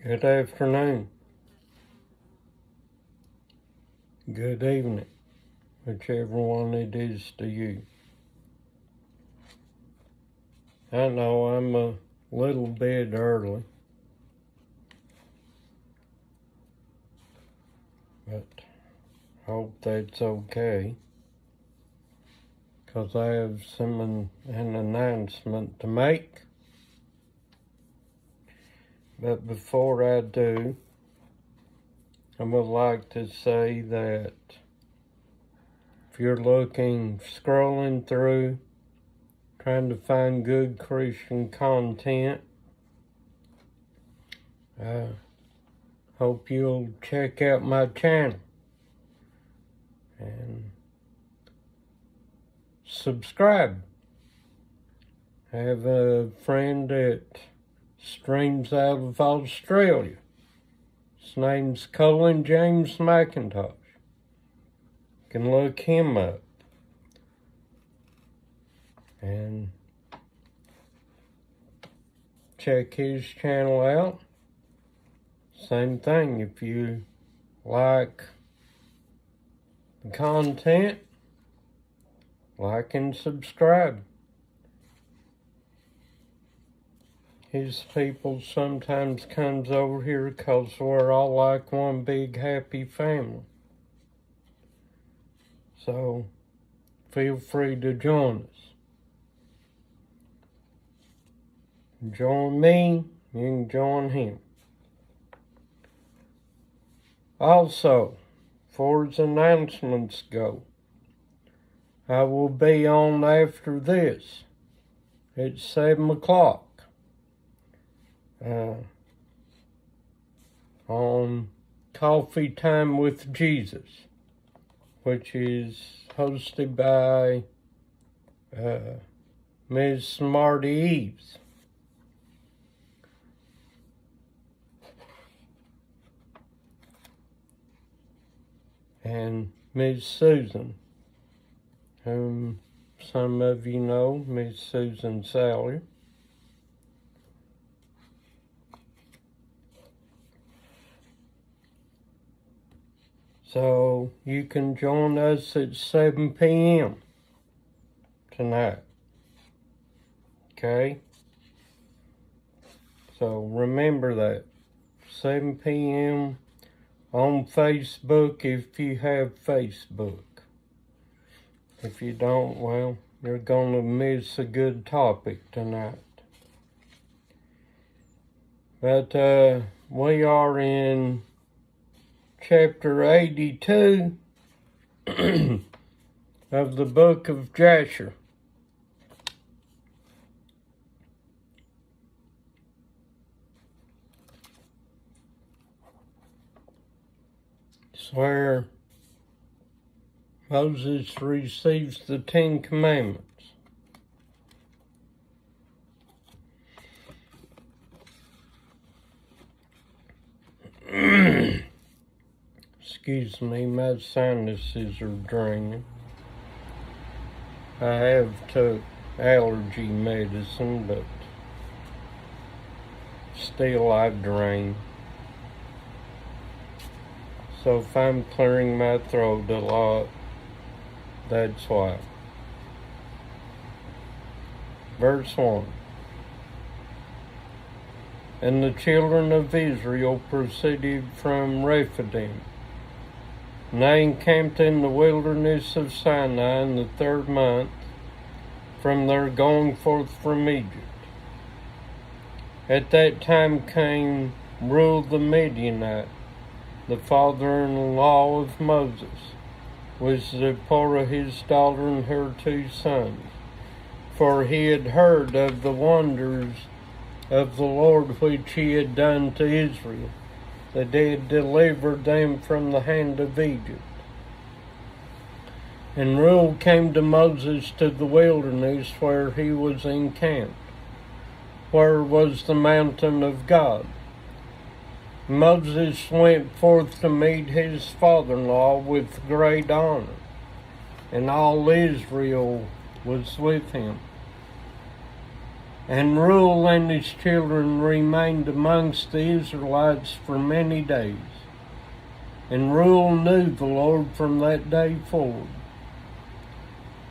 Good afternoon. Good evening, whichever one it is to you. I know I'm a little bit early, but hope that's okay, because I have an announcement to make. But before I do, I would like to say that if you're scrolling through, trying to find good Christian content, I hope you'll check out my channel and subscribe. I have a friend that streams out of Australia. His name's Colin James McIntosh. You can look him up and check his channel out. Same thing, if you like the content, like and subscribe. His people sometimes comes over here because we're all like one big happy family. So feel free to join us. Join me, you can join him. Also, for his announcements go, I will be on after this at 7 o'clock. On Coffee Time with Jesus, which is hosted by Ms. Marty Eves. And Ms. Susan, whom some of you know, Ms. Susan Salyer. So you can join us at 7 p.m. tonight. Okay? So remember that. 7 p.m. on Facebook if you have Facebook. If you don't, well, you're going to miss a good topic tonight. But we are in Chapter 82 of the book of Jasher. It's where Moses receives the 10 Commandments. Excuse me, my sinuses are draining. I have took allergy medicine, but still I drain. So if I'm clearing my throat a lot, that's why. Verse 1. And the children of Israel proceeded from Rephidim. And they encamped in the wilderness of Sinai in the 3rd month from their going forth from Egypt. At that time came Reuel the Midianite, the father-in-law of Moses, with Zipporah his daughter and her 2 sons. For he had heard of the wonders of the Lord which he had done to Israel, that he had delivered them from the hand of Egypt. And Reuel came to Moses to the wilderness where he was encamped, where was the mountain of God. Moses went forth to meet his father-in-law with great honor, and all Israel was with him. And Reuel and his children remained amongst the Israelites for many days. And Reuel knew the Lord from that day forward.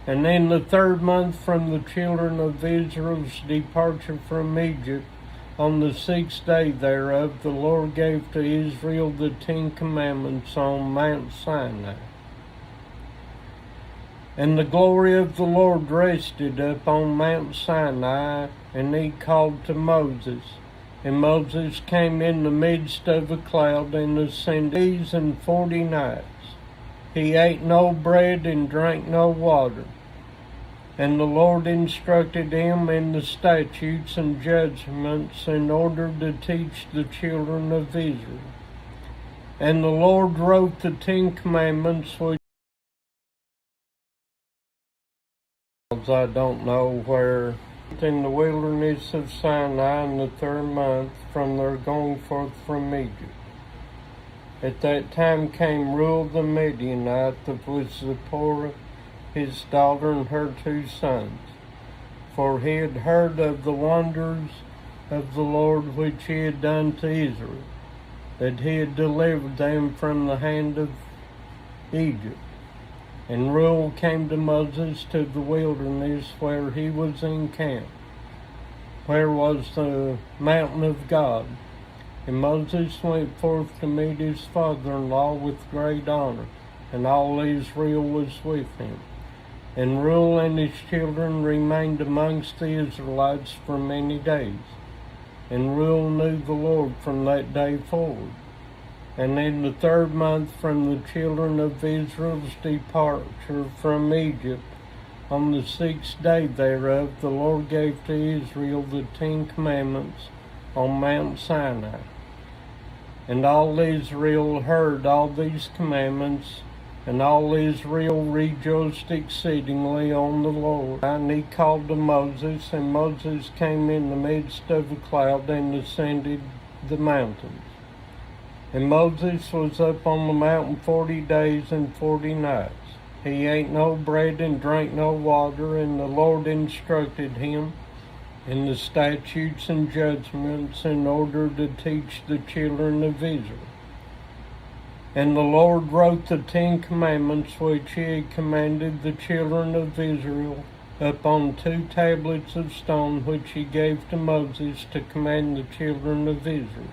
And in the 3rd month from the children of Israel's departure from Egypt, on the 6th day thereof, the Lord gave to Israel the 10 commandments on Mount Sinai. And the glory of the Lord rested upon Mount Sinai, and he called to Moses. And Moses came in the midst of a cloud and ascended days and 40 nights. He ate no bread and drank no water. And the Lord instructed him in the statutes and judgments in order to teach the children of Israel. And the Lord wrote the 10 commandments which I don't know where, in the wilderness of Sinai in the 3rd month from their going forth from Egypt. At that time came Reuel the Midianite, that was Zipporah, his daughter, and her 2 sons. For he had heard of the wonders of the Lord which he had done to Israel, that he had delivered them from the hand of Egypt. And Reuel came to Moses to the wilderness where he was encamped, where was the mountain of God. And Moses went forth to meet his father-in-law with great honor, and all Israel was with him. And Reuel and his children remained amongst the Israelites for many days. And Reuel knew the Lord from that day forward. And in the 3rd month from the children of Israel's departure from Egypt, on the 6th day thereof, the Lord gave to Israel the 10 commandments on Mount Sinai. And all Israel heard all these commandments, and all Israel rejoiced exceedingly on the Lord. And he called to Moses, and Moses came in the midst of a cloud and ascended the mountains. And Moses was up on the mountain 40 days and 40 nights. He ate no bread and drank no water, and the Lord instructed him in the statutes and judgments in order to teach the children of Israel. And the Lord wrote the 10 commandments which he had commanded the children of Israel upon 2 tablets of stone, which he gave to Moses to command the children of Israel.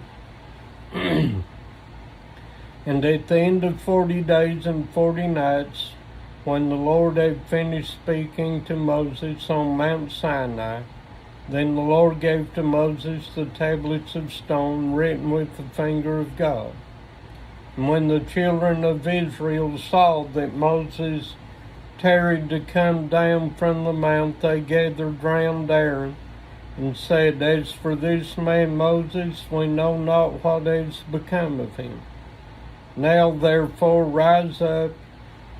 And at the end of 40 days and 40 nights, when the Lord had finished speaking to Moses on Mount Sinai, then the Lord gave to Moses the tablets of stone written with the finger of God. And when the children of Israel saw that Moses tarried to come down from the mount, they gathered round Aaron and said, As for this man Moses, we know not what has become of him. Now therefore rise up,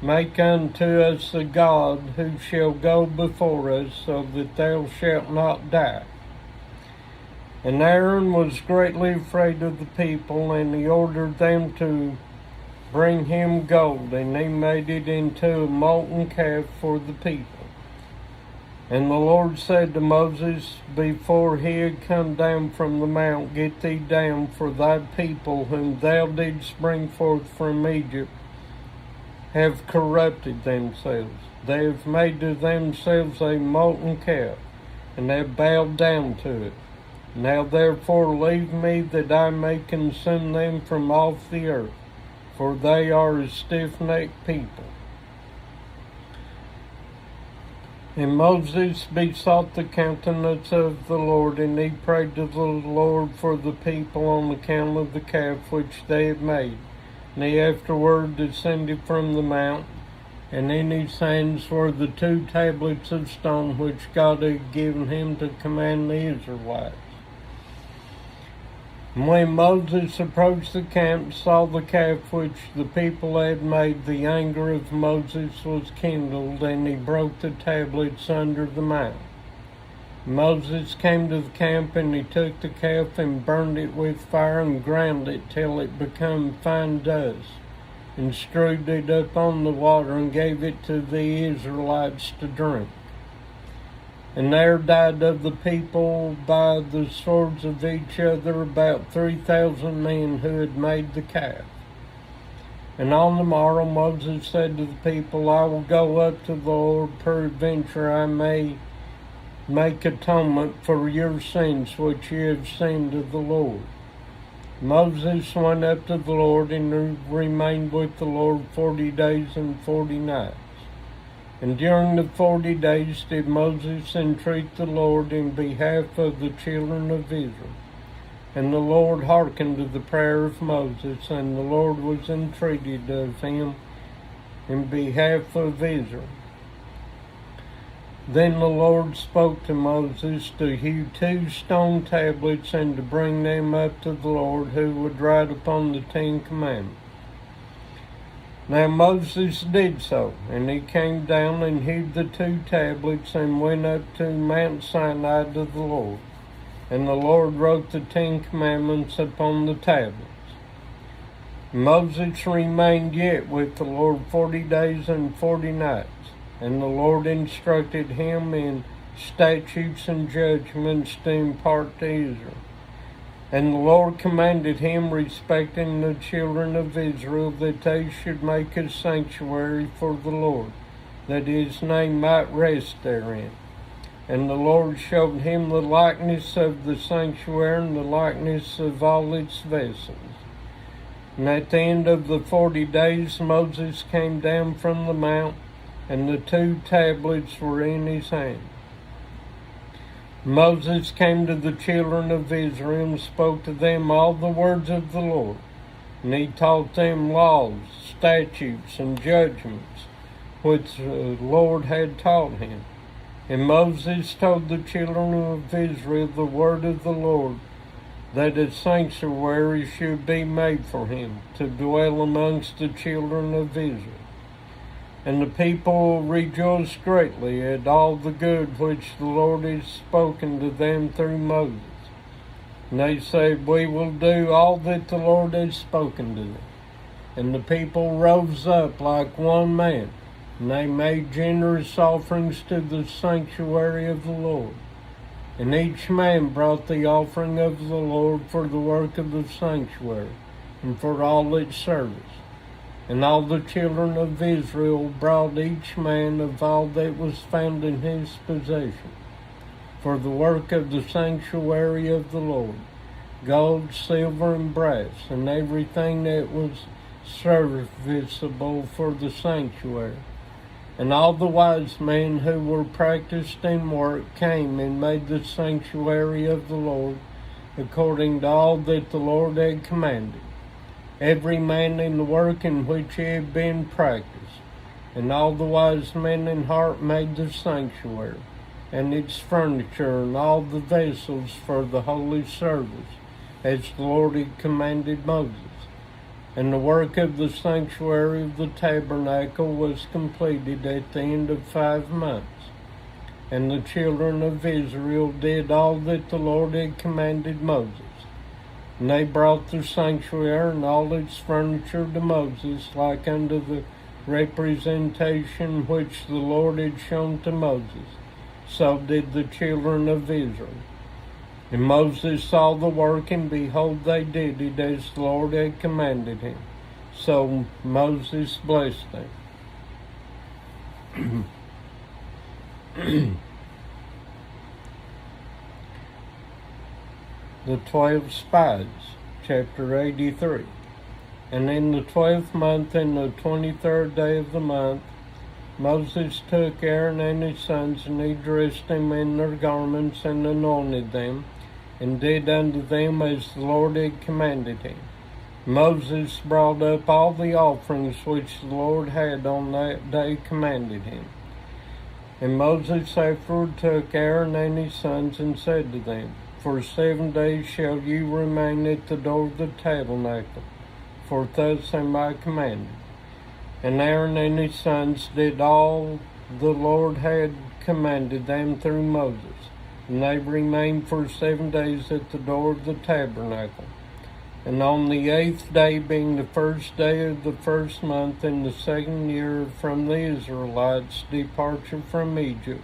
make unto us a God who shall go before us, so that thou shalt not die. And Aaron was greatly afraid of the people, and he ordered them to bring him gold, and he made it into a molten calf for the people. And the Lord said to Moses, before he had come down from the mount, Get thee down, for thy people, whom thou didst bring forth from Egypt, have corrupted themselves. They have made to themselves a molten calf, and have bowed down to it. Now therefore leave me, that I may consume them from off the earth, for they are a stiff-necked people. And Moses besought the countenance of the Lord, and he prayed to the Lord for the people on account of the calf which they had made. And he afterward descended from the mount, and in his hands were the 2 tablets of stone which God had given him to command the Israelites. And when Moses approached the camp, saw the calf which the people had made, the anger of Moses was kindled, and he broke the tablets under the mount. Moses came to the camp, and he took the calf and burned it with fire, and ground it till it became fine dust, and strewed it up on the water, and gave it to the Israelites to drink. And there died of the people by the swords of each other about 3,000 men who had made the calf. And on the morrow Moses said to the people, I will go up to the Lord, peradventure I may make atonement for your sins which ye have sinned to the Lord. Moses went up to the Lord and remained with the Lord 40 days and 40 nights. And during the 40 days did Moses entreat the Lord in behalf of the children of Israel. And the Lord hearkened to the prayer of Moses, and the Lord was entreated of him in behalf of Israel. Then the Lord spoke to Moses to hew 2 stone tablets and to bring them up to the Lord, who would write upon the 10 Commandments. Now Moses did so, and he came down and hewed the 2 tablets and went up to Mount Sinai to the Lord. And the Lord wrote the 10 Commandments upon the tablets. Moses remained yet with the Lord 40 days and 40 nights. And the Lord instructed him in statutes and judgments to impart to Israel. And the Lord commanded him respecting the children of Israel that they should make a sanctuary for the Lord, that his name might rest therein. And the Lord showed him the likeness of the sanctuary and the likeness of all its vessels. And at the end of the 40 days Moses came down from the mount, and the 2 tablets were in his hand. Moses came to the children of Israel and spoke to them all the words of the Lord. And he taught them laws, statutes, and judgments, which the Lord had taught him. And Moses told the children of Israel the word of the Lord, that a sanctuary should be made for him, to dwell amongst the children of Israel. And the people rejoiced greatly at all the good which the Lord had spoken to them through Moses. And they said, we will do all that the Lord has spoken to them. And the people rose up like one man, and they made generous offerings to the sanctuary of the Lord. And each man brought the offering of the Lord for the work of the sanctuary, and for all its service. And all the children of Israel brought each man of all that was found in his possession, for the work of the sanctuary of the Lord, gold, silver, and brass, and everything that was serviceable for the sanctuary. And all the wise men who were practiced in work came and made the sanctuary of the Lord according to all that the Lord had commanded, every man in the work in which he had been practiced. And all the wise men in heart made the sanctuary, and its furniture, and all the vessels for the holy service, as the Lord had commanded Moses. And the work of the sanctuary of the tabernacle was completed at the end of 5 months. And the children of Israel did all that the Lord had commanded Moses. And they brought the sanctuary and all its furniture to Moses, like unto the representation which the Lord had shown to Moses. So did the children of Israel. And Moses saw the work, and behold, they did it as the Lord had commanded him. So Moses blessed them. The 12 Spies, chapter 83. And in the 12th month, in the 23rd day of the month, Moses took Aaron and his sons, and he dressed them in their garments, and anointed them, and did unto them as the Lord had commanded him. Moses brought up all the offerings which the Lord had on that day commanded him. And Moses afterward took Aaron and his sons, and said to them, For 7 days shall you remain at the door of the tabernacle, for thus am I commanded. And Aaron and his sons did all the Lord had commanded them through Moses. And they remained for 7 days at the door of the tabernacle. And on the 8th day, being the first day of the first month in the 2nd year from the Israelites' departure from Egypt,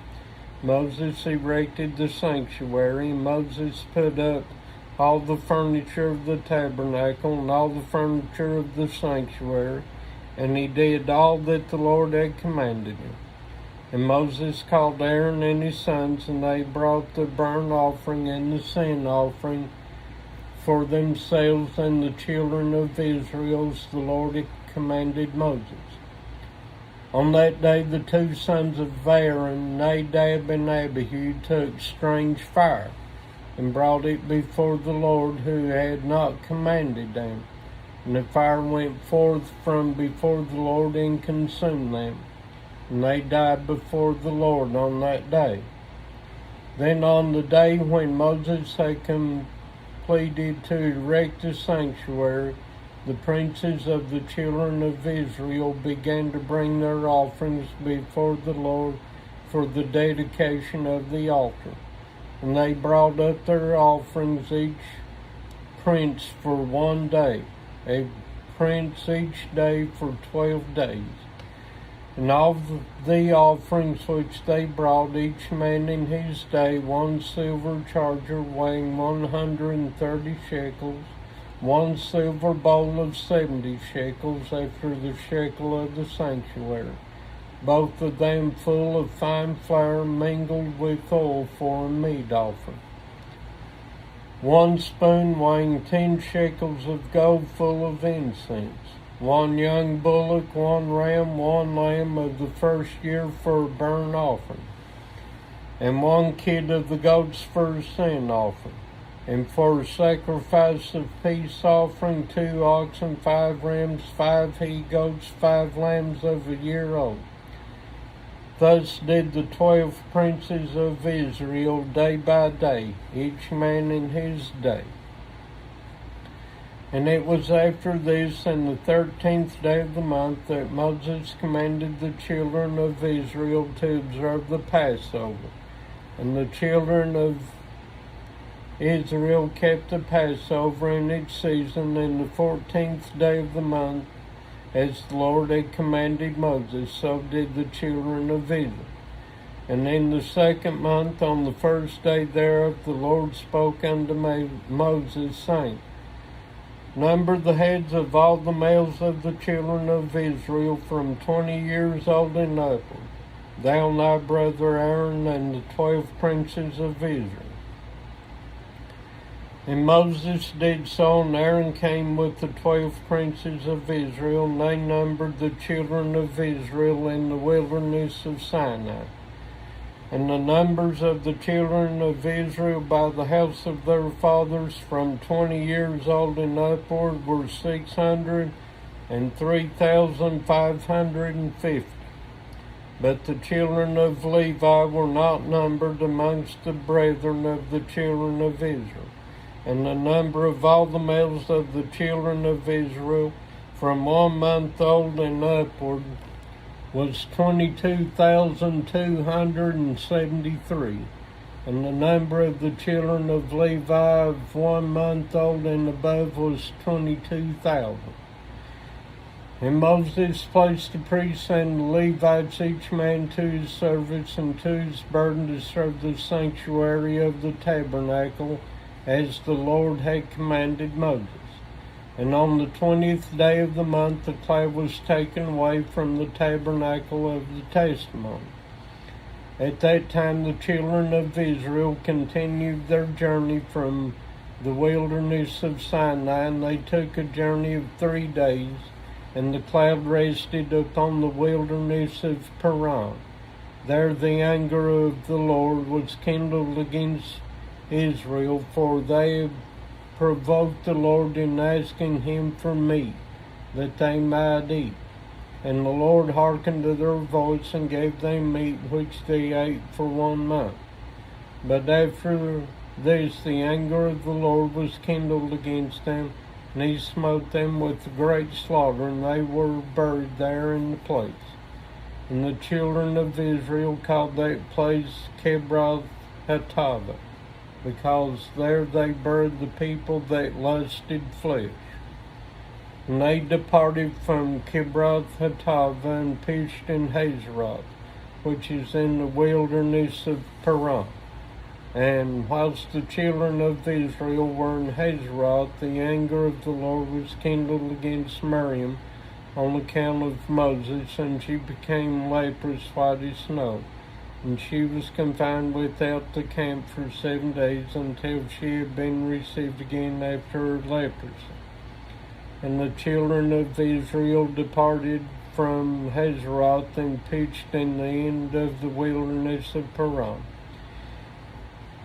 Moses erected the sanctuary, and Moses put up all the furniture of the tabernacle and all the furniture of the sanctuary, and he did all that the Lord had commanded him. And Moses called Aaron and his sons, and they brought the burnt offering and the sin offering for themselves and the children of Israel, as the Lord had commanded Moses. On that day the two sons of Aaron, Nadab and Abihu, took strange fire, and brought it before the Lord, who had not commanded them. And the fire went forth from before the Lord and consumed them, and they died before the Lord on that day. Then on the day when Moses had completed to erect the sanctuary, the princes of the children of Israel began to bring their offerings before the Lord for the dedication of the altar. And they brought up their offerings, each prince for 1 day, a prince each day for 12 days. And of the offerings which they brought, each man in his day, 1 silver charger weighing 130 shekels, 1 silver bowl of 70 shekels after the shekel of the sanctuary, both of them full of fine flour mingled with oil for a meat offering. 1 spoon weighing 10 shekels of gold full of incense. 1 young bullock, 1 ram, 1 lamb of the first year for a burnt offering, and 1 kid of the goats for a sin offering. And for a sacrifice of peace offering, 2 oxen, 5 rams, 5 he-goats, 5 lambs of a year old. Thus did the 12 princes of Israel day by day, each man in his day. And it was after this, in the 13th day of the month, that Moses commanded the children of Israel to observe the Passover. And the children of Israel kept the Passover in its season in the 14th day of the month, as the Lord had commanded Moses, so did the children of Israel. And in the 2nd month, on the 1st day thereof, the Lord spoke unto Moses, saying, Number the heads of all the males of the children of Israel from 20 years old and upward, thou and thy brother Aaron and the 12 princes of Israel. And Moses did so, and Aaron came with the 12 princes of Israel, and they numbered the children of Israel in the wilderness of Sinai. And the numbers of the children of Israel by the house of their fathers from 20 years old and upward were 603,550. But the children of Levi were not numbered amongst the brethren of the children of Israel. And the number of all the males of the children of Israel from 1 month old and upward was 22,273. And the number of the children of Levi of 1 month old and above was 22,000. And Moses placed the priests and the Levites, each man to his service and to his burden, to serve the sanctuary of the tabernacle, as the Lord had commanded Moses. And on the 20th day of the month, the cloud was taken away from the tabernacle of the testimony. At that time the children of Israel continued their journey from the wilderness of Sinai, and they took a journey of 3 days, and the cloud rested upon the wilderness of Paran. There the anger of the Lord was kindled against Israel, for they had provoked the Lord in asking him for meat, that they might eat. And the Lord hearkened to their voice, and gave them meat which they ate for 1 month. But after this the anger of the Lord was kindled against them, and he smote them with great slaughter, and they were buried there in the place. And the children of Israel called that place Kibroth Hattaavah, because there they buried the people that lusted flesh. And they departed from Kibroth Hattaavah and pitched in Hazeroth, which is in the wilderness of Paran. And whilst the children of Israel were in Hazeroth, the anger of the Lord was kindled against Miriam on account of Moses, and she became leprous white as snow. And she was confined without the camp for 7 days until she had been received again after her leprosy. And the children of Israel departed from Hazeroth and pitched in the end of the wilderness of Paran.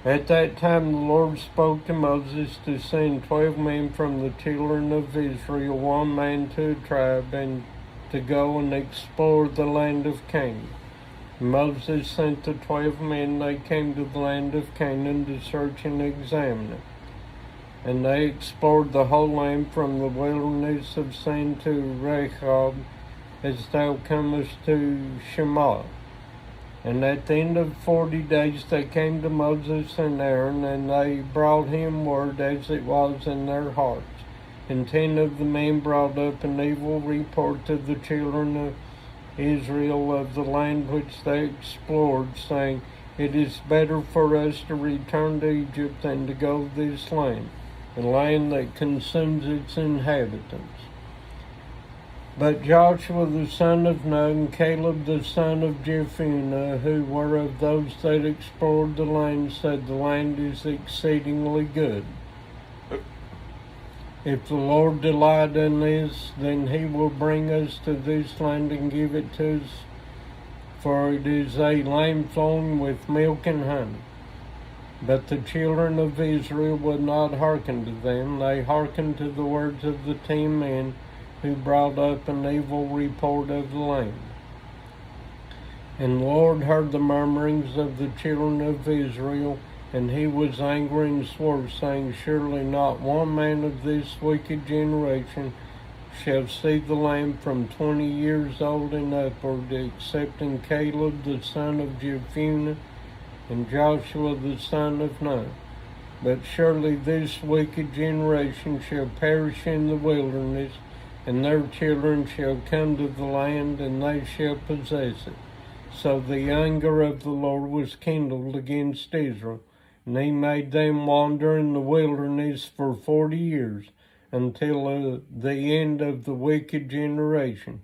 At that time the Lord spoke to Moses to send 12 men from the children of Israel, one man to a tribe, and to go and explore the land of Canaan. Moses sent the 12 men. They came to the land of Canaan to search and examine it. And they explored the whole land from the wilderness of Sin to Rehob, as thou comest to Shemah. And at the end of 40 days they came to Moses and Aaron, and they brought him word as it was in their hearts. And 10 of the men brought up an evil report to the children of Israel of the land which they explored, saying, It is better for us to return to Egypt than to go to this land, a land that consumes its inhabitants. But Joshua the son of Nun and Caleb the son of Jephunneh, who were of those that explored the land, said, The land is exceedingly good. If the Lord delight in this, then he will bring us to this land and give it to us, for it is a land flowing with milk and honey. But the children of Israel would not hearken to them. They hearkened to the words of the 10 men who brought up an evil report of the land. And the Lord heard the murmurings of the children of Israel, and he was angry and swore, saying, Surely not one man of this wicked generation shall see the land from 20 years old and upward, excepting Caleb the son of Jephunneh and Joshua the son of Nun. But surely this wicked generation shall perish in the wilderness, and their children shall come to the land, and they shall possess it. So the anger of the Lord was kindled against Israel, and he made them wander in the wilderness for 40 years, until the end of the wicked generation,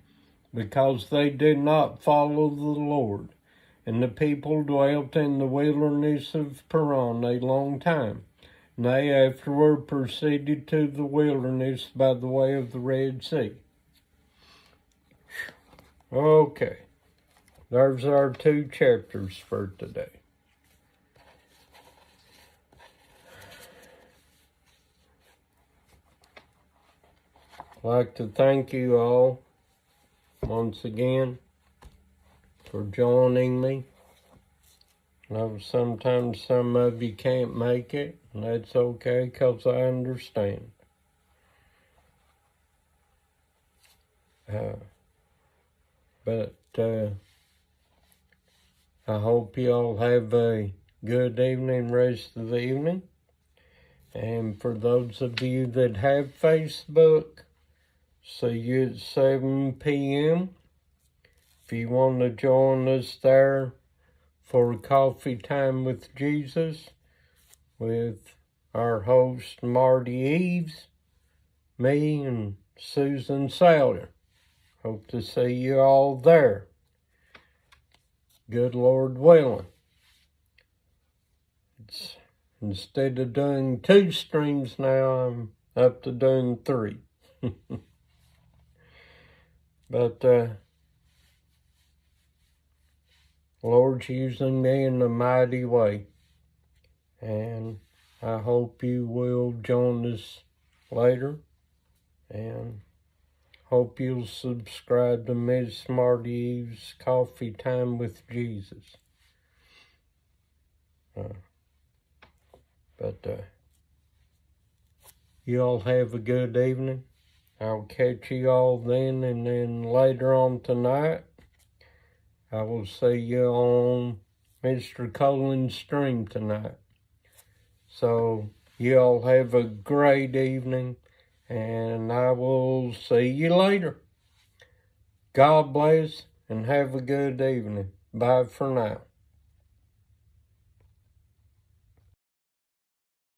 because they did not follow the Lord. And the people dwelt in the wilderness of Paran a long time. And they afterward proceeded to the wilderness by the way of the Red Sea. Okay, there's our 2 chapters for today. I'd like to thank you all once again for joining me. I know sometimes some of you can't make it, and that's okay, because I understand. But I hope you all have a good evening, rest of the evening. And for those of you that have Facebook, see you at 7 p.m. If you want to join us there for Coffee Time with Jesus with our host Marty Eves, me, and Susan Salyer. Hope to see you all there. Good Lord willing. Instead of doing 2 streams now, I'm up to doing 3. But Lord's using me in a mighty way, and I hope you will join us later, and hope you'll subscribe to Miss Marty Eves' Coffee Time with Jesus. You all have a good evening. I'll catch you all then, and then later on tonight, I will see you on Mr. Colin's stream tonight. So you all have a great evening, and I will see you later. God bless, and have a good evening. Bye for now.